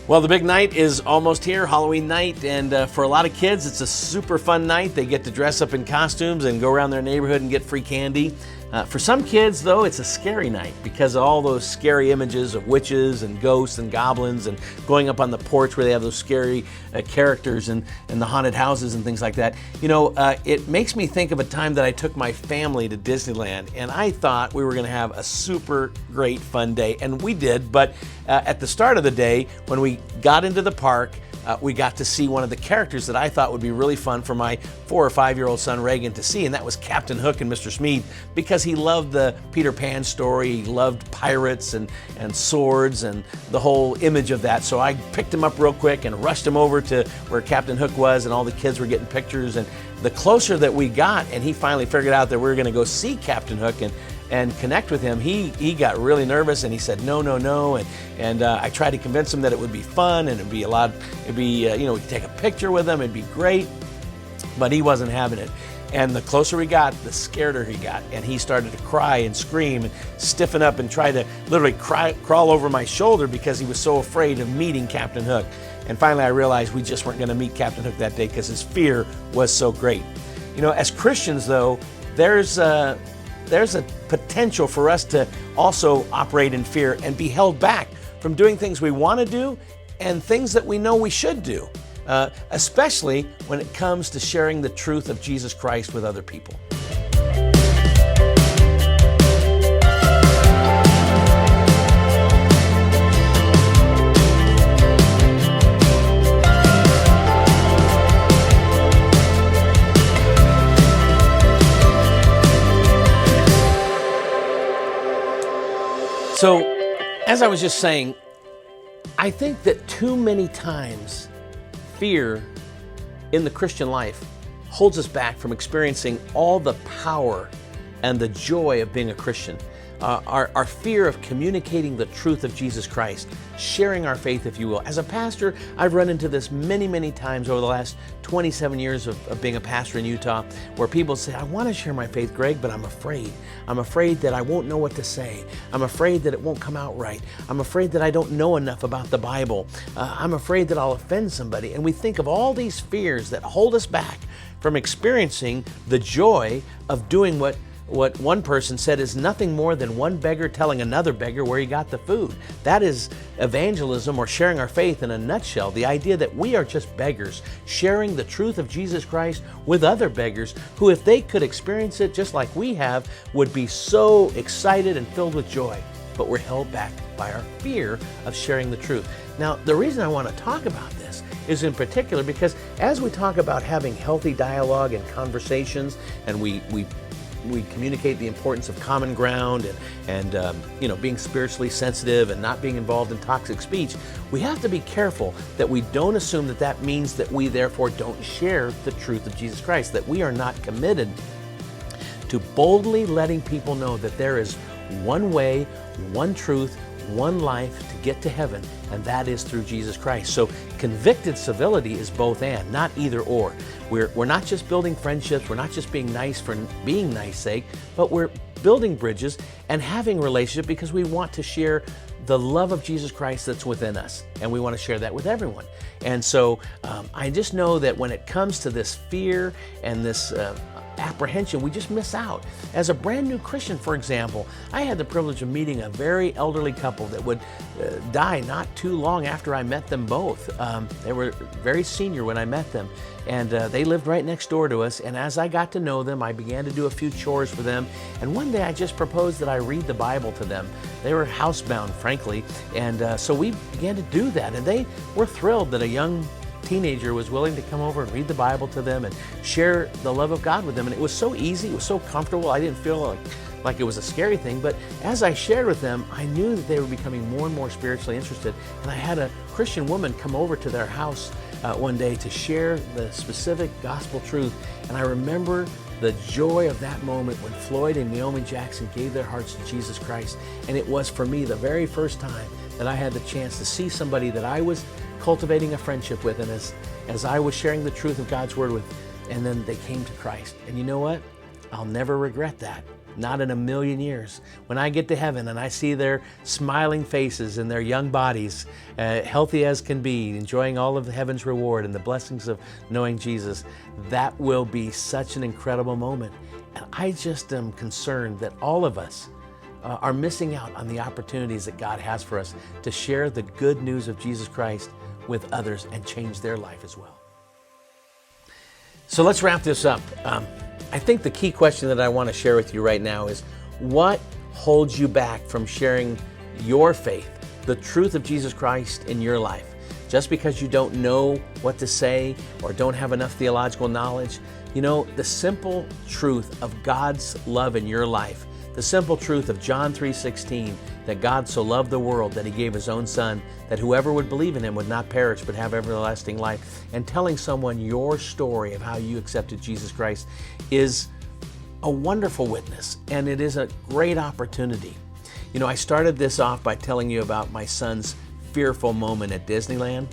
Well, the big night is almost here, Halloween night, and for a lot of kids, it's a super fun night. They get to dress up in costumes and go around their neighborhood and get free candy. For some kids, though, it's a scary night because of all those scary images of witches and ghosts and goblins and going up on the porch where they have those scary characters and the haunted houses and things like that. You know, it makes me think of a time that I took my family to Disneyland, and I thought we were going to have a super great fun day, and we did, but at the start of the day, when we got into the park, we got to see one of the characters that I thought would be really fun for my 4 or 5-year-old son Reagan to see, and that was Captain Hook and Mr. Smead, because he loved the Peter Pan story, he loved pirates and swords and the whole image of that. So I picked him up real quick and rushed him over to where Captain Hook was, and all the kids were getting pictures. And the closer that we got, and he finally figured out that we were going to go see Captain Hook and connect with him, he got really nervous and he said no, and I tried to convince him that it would be fun and we could take a picture with him, it'd be great, but he wasn't having it. And the closer we got, the scarier he got, and he started to cry and scream and stiffen up and try to literally crawl over my shoulder because he was so afraid of meeting Captain Hook. And finally I realized we just weren't going to meet Captain Hook that day because his fear was so great. You know, as Christians though, there's a potential for us to also operate in fear and be held back from doing things we want to do and things that we know we should do, especially when it comes to sharing the truth of Jesus Christ with other people. So, as I was just saying, I think that too many times fear in the Christian life holds us back from experiencing all the power and the joy of being a Christian. Our fear of communicating the truth of Jesus Christ, sharing our faith, if you will. As a pastor, I've run into this many times over the last 27 years of being a pastor in Utah, where people say, I want to share my faith, Greg, but I'm afraid. I'm afraid that I won't know what to say. I'm afraid that it won't come out right. I'm afraid that I don't know enough about the Bible. I'm afraid that I'll offend somebody. And we think of all these fears that hold us back from experiencing the joy of doing what one person said is nothing more than one beggar telling another beggar where he got the food. That is evangelism, or sharing our faith in a nutshell. The idea that we are just beggars sharing the truth of Jesus Christ with other beggars who, if they could experience it just like we have, would be so excited and filled with joy. But we're held back by our fear of sharing the truth. Now, the reason I want to talk about this is in particular because as we talk about having healthy dialogue and conversations, and we communicate the importance of common ground and being spiritually sensitive and not being involved in toxic speech, we have to be careful that we don't assume that that means that we therefore don't share the truth of Jesus Christ, that we are not committed to boldly letting people know that there is one way, one truth, one life to get to heaven, and that is through Jesus Christ. So convicted civility is both and, not either or. We're not just building friendships, we're not just being nice for being nice sake, but we're building bridges and having a relationship because we want to share the love of Jesus Christ that's within us, and we want to share that with everyone. And so I just know that when it comes to this fear and this apprehension, we just miss out. As a brand new Christian, for example, I had the privilege of meeting a very elderly couple that would die not too long after I met them both. They were very senior when I met them, and they lived right next door to us. And as I got to know them, I began to do a few chores for them. And one day I just proposed that I read the Bible to them. They were housebound, frankly, and so we began to do that. And they were thrilled that a young teenager was willing to come over and read the Bible to them and share the love of God with them. And it was so easy, it was so comfortable. I didn't feel like it was a scary thing, but as I shared with them, I knew that they were becoming more and more spiritually interested. And I had a Christian woman come over to their house one day to share the specific gospel truth. And I remember the joy of that moment when Floyd and Naomi Jackson gave their hearts to Jesus Christ. And it was for me the very first time that I had the chance to see somebody that I was cultivating a friendship with, and as I was sharing the truth of God's word with, and then they came to Christ. And you know what? I'll never regret that, Not in a million years. When I get to heaven and I see their smiling faces and their young bodies, healthy as can be, enjoying all of heaven's reward and the blessings of knowing Jesus, that will be such an incredible moment. And I just am concerned that all of us are missing out on the opportunities that God has for us to share the good news of Jesus Christ with others and change their life as well. So let's wrap this up. I think the key question that I want to share with you right now is, what holds you back from sharing your faith, the truth of Jesus Christ in your life? Just because you don't know what to say or don't have enough theological knowledge, you know, the simple truth of God's love in your life, the simple truth of John 3:16, that God so loved the world that he gave his own son, that whoever would believe in him would not perish but have everlasting life, and telling someone your story of how you accepted Jesus Christ is a wonderful witness, and it is a great opportunity. You know, I started this off by telling you about my son's fearful moment at Disneyland,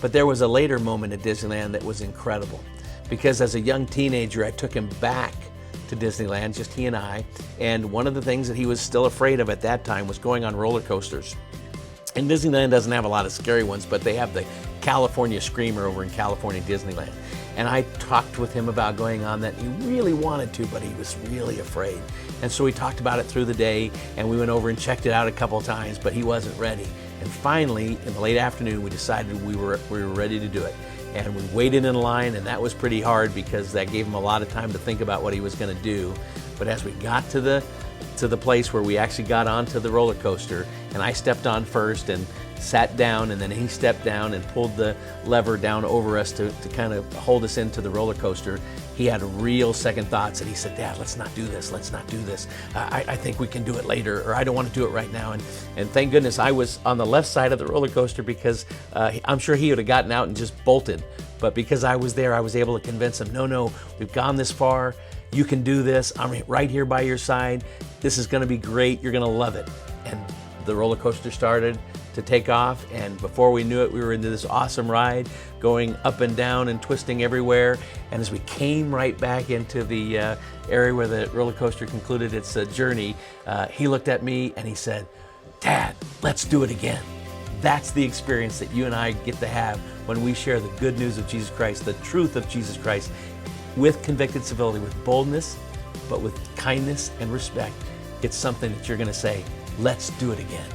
but there was a later moment at Disneyland that was incredible, because as a young teenager, I took him back to Disneyland, just he and I, and one of the things that he was still afraid of at that time was going on roller coasters. And Disneyland doesn't have a lot of scary ones, but they have the California Screamer over in California Disneyland. And I talked with him about going on that. He really wanted to, but he was really afraid. And so we talked about it through the day, and we went over and checked it out a couple of times, but he wasn't ready. And finally, in the late afternoon, we decided we were ready to do it. And we waited in line, and that was pretty hard because that gave him a lot of time to think about what he was going to do. But as we got to the place where we actually got onto the roller coaster, and I stepped on first and sat down, and then he stepped down and pulled the lever down over us to kind of hold us into the roller coaster, he had real second thoughts, and he said, "Dad, let's not do this. Let's not do this. I think we can do it later, or I don't want to do it right now." And thank goodness I was on the left side of the roller coaster, because I'm sure he would have gotten out and just bolted. But because I was there, I was able to convince him, no, we've gone this far. You can do this. I'm right here by your side. This is going to be great. You're going to love it. And the roller coaster started to take off, and before we knew it, we were into this awesome ride, going up and down and twisting everywhere. And as we came right back into the area where the roller coaster concluded its journey, he looked at me and he said, "Dad, let's do it again." That's the experience that you and I get to have when we share the good news of Jesus Christ, the truth of Jesus Christ, with convicted civility, with boldness, but with kindness and respect. It's something that you're going to say, "Let's do it again."